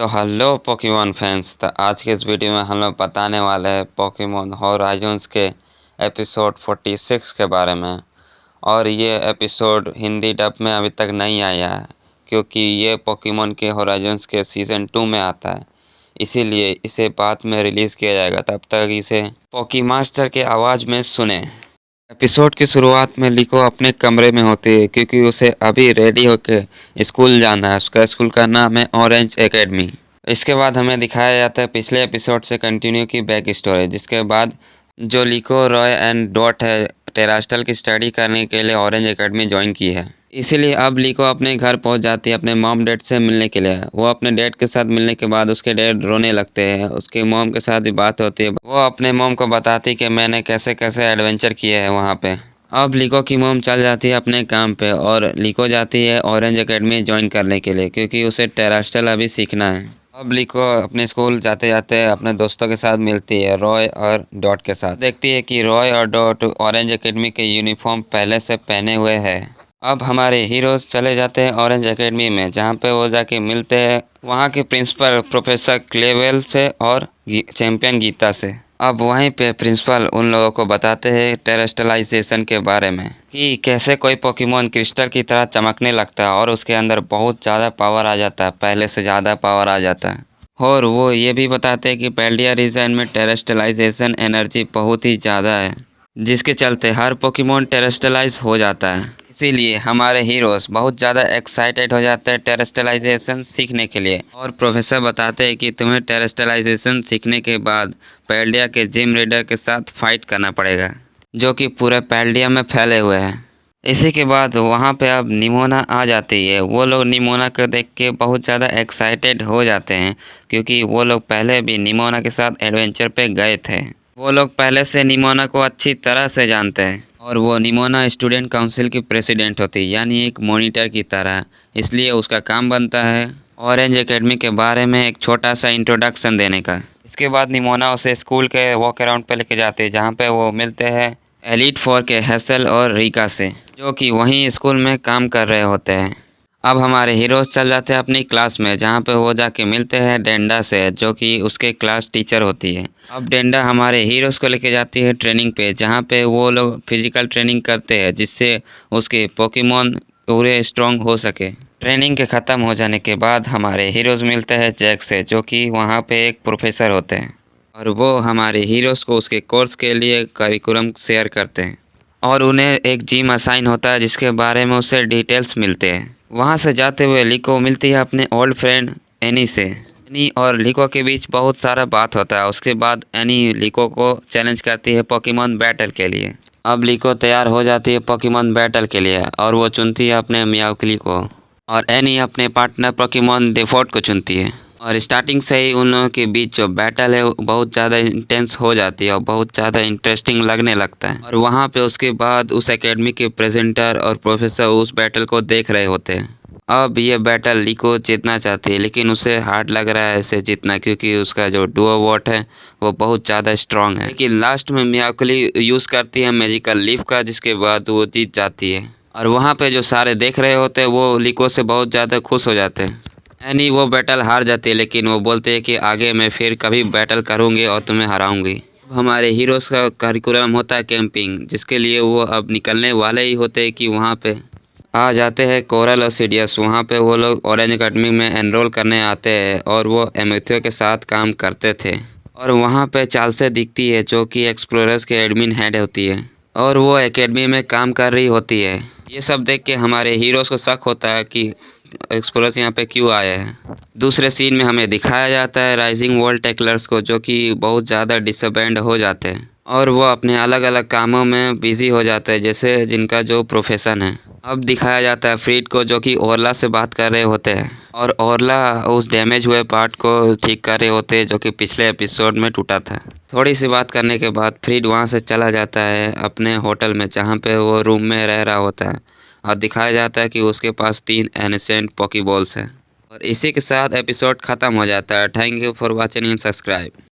तो hello Pokemon fans. तो आज के इस वीडियो में हम लोग बताने वाले हैं पोकेमॉन होराइजन्स के एपिसोड 46 के बारे में। और ये एपिसोड हिंदी डब में अभी तक नहीं आया है क्योंकि ये पोकेमॉन के होराइजन्स के सीज़न 2 में आता है, इसीलिए इसे बाद में रिलीज़ किया जाएगा। तब तक इसे पोकेमास्टर के आवाज़ में सुने। एपिसोड की शुरुआत में लिको अपने कमरे में होती है क्योंकि उसे अभी रेडी होके स्कूल जाना है। उसका स्कूल का नाम है ऑरेंज एकेडमी। इसके बाद हमें दिखाया जाता है पिछले एपिसोड से कंटिन्यू की बैक स्टोरी, जिसके बाद जो लिको, रॉय एंड डॉट है टेरास्टल की स्टडी करने के लिए ऑरेंज एकेडमी ज्वाइन की है। इसीलिए अब लिको अपने घर पहुंच जाती है अपने मॉम डैड से मिलने के लिए। वो अपने डैड के साथ मिलने के बाद उसके डैड रोने लगते हैं। उसके मॉम के साथ भी बात होती है। वो अपने मॉम को बताती कि मैंने कैसे कैसे एडवेंचर किए हैं वहाँ पे। अब लिको की मॉम चल जाती है अपने काम पे और लिको जाती है ऑरेंज एकेडमी ज्वाइन करने के लिए क्योंकि उसे टेरास्टल अभी सीखना है। अब लिको अपने स्कूल जाते जाते अपने दोस्तों के साथ मिलती है, रॉय और डॉट के साथ। देखती है कि रॉय और डॉट ऑरेंज एकेडमी के यूनिफॉर्म पहले से पहने हुए हैं। अब हमारे हीरोज चले जाते हैं ऑरेंज एकेडमी में, जहाँ पे वो जाके मिलते हैं वहाँ के प्रिंसिपल प्रोफेसर क्लेवेल से और चैंपियन गीता से। अब वहीं पे प्रिंसिपल उन लोगों को बताते हैं टेरेस्टलाइजेशन के बारे में कि कैसे कोई पोकेमॉन क्रिस्टल की तरह चमकने लगता है और उसके अंदर बहुत ज़्यादा पावर आ जाता है, पहले से ज़्यादा पावर आ जाता है। और वो ये भी बताते हैं कि पैल्डिया रीजन में टेरेस्टलाइजेशन एनर्जी बहुत ही ज़्यादा है, जिसके चलते हर पोकेमॉन टेरेस्टलाइज हो जाता है। इसीलिए हमारे हीरोज बहुत ज़्यादा एक्साइटेड हो जाते हैं टेरेस्टलाइजेशन सीखने के लिए। और प्रोफेसर बताते हैं कि तुम्हें टेरेस्टलाइजेशन सीखने के बाद पैल्डिया के जिम रीडर के साथ फाइट करना पड़ेगा, जो कि पूरे पैल्डिया में फैले हुए हैं। इसी के बाद वहाँ पे अब निमोना आ जाती है। वो लोग निमोना को देख के बहुत ज़्यादा एक्साइटेड हो जाते हैं क्योंकि वो लोग पहले भी निमोना के साथ एडवेंचर पे गए थे। वो लोग पहले से निमोना को अच्छी तरह से जानते हैं और वो निमोना स्टूडेंट काउंसिल की प्रेसिडेंट होती है, यानी एक मॉनिटर की तरह। इसलिए उसका काम बनता है ऑरेंज एकेडमी के बारे में एक छोटा सा इंट्रोडक्शन देने का। इसके बाद निमोना उसे स्कूल के वॉक अराउंड पे लेके जाते हैं, जहाँ पे वो मिलते हैं एलिट फोर के हैसल और रीका से, जो कि वहीं स्कूल में काम कर रहे होते हैं। अब हमारे हीरोज चल जाते हैं अपनी क्लास में, जहाँ पे वो जाके मिलते हैं डेंडा से, जो कि उसके क्लास टीचर होती है। अब डेंडा हमारे हीरोज को लेके जाती है ट्रेनिंग पे, जहाँ पे वो लोग फिजिकल ट्रेनिंग करते हैं जिससे उसके पोकेमॉन पूरे स्ट्रॉन्ग हो सके। ट्रेनिंग के ख़त्म हो जाने के बाद हमारे हीरोज मिलते हैं जैक से, जो कि वहाँ पे एक प्रोफेसर होते हैं और वो हमारे हीरोज़ को उसके कोर्स के लिए करिकुलम शेयर करते हैं और उन्हें एक जिम असाइन होता है जिसके बारे में उसे डिटेल्स मिलते हैं। वहाँ से जाते हुए लिको मिलती है अपने ओल्ड फ्रेंड एनी से। एनी और लिको के बीच बहुत सारा बात होता है। उसके बाद एनी लिको को चैलेंज करती है पोकेमॉन बैटल के लिए। अब लिको तैयार हो जाती है पोकेमॉन बैटल के लिए और वो चुनती है अपने मियाउक्ली को, और एनी अपने पार्टनर पोकेमॉन डेफोर्ट को चुनती है। और स्टार्टिंग से ही उन लोगों के बीच जो बैटल है वो बहुत ज़्यादा इंटेंस हो जाती है और बहुत ज़्यादा इंटरेस्टिंग लगने लगता है। और वहाँ पे उसके बाद उस एकेडमी के प्रेजेंटर और प्रोफेसर उस बैटल को देख रहे होते हैं। अब ये बैटल लिको जीतना चाहती है, लेकिन उसे हार्ड लग रहा है इसे जीतना क्योंकि उसका जो डुओ वॉट है वो बहुत ज़्यादा स्ट्रॉन्ग है। लेकिन लास्ट में मियाकुली यूज़ करती है मैजिकल लीफ का, जिसके बाद वो जीत जाती है। और वहाँ पे जो सारे देख रहे होते हैं वो लिको से बहुत ज़्यादा खुश हो जाते हैं। एनी वो बैटल हार जाती है, लेकिन वो बोलते हैं कि आगे मैं फिर कभी बैटल करूँगी और तुम्हें हराऊंगी। हमारे हीरोज़ का करिकुलम होता है कैंपिंग, जिसके लिए वो अब निकलने वाले ही होते हैं कि वहाँ पे आ जाते हैं कोरल और सीडियस। वहाँ पे वो लोग ऑरेंज अकेडमी में एनरोल करने आते हैं और वो एमेथियो के साथ काम करते थे। और वहाँ पे चार्ल्से दिखती है, जो कि एक्सप्लोरर्स के एडमिन हेड होती है और वो एकेडमी में काम कर रही होती है। ये सब देख के हमारे हीरोज़ को शक होता है कि एक्सप्लोरर्स यहाँ पे क्यों आए हैं। दूसरे सीन में हमें दिखाया जाता है राइजिंग वर्ल्ड टैकलर्स को, जो कि बहुत ज़्यादा डिसबैंड हो जाते हैं और वो अपने अलग अलग कामों में बिजी हो जाते हैं, जैसे जिनका जो प्रोफेशन है। अब दिखाया जाता है फ्रीड को, जो कि ओरला से बात कर रहे होते हैं और ओरला उस डैमेज हुए पार्ट को ठीक कर रहे होते हैं जो कि पिछले एपिसोड में टूटा था। थोड़ी सी बात करने के बाद फ्रीड वहाँ से चला जाता है अपने होटल में, जहाँ पे वो रूम में रह रहा होता है और दिखाया जाता है कि उसके पास 3 एनिसेंट पॉकीबॉल्स हैं। और इसी के साथ एपिसोड ख़त्म हो जाता है। Thank you for watching and subscribe.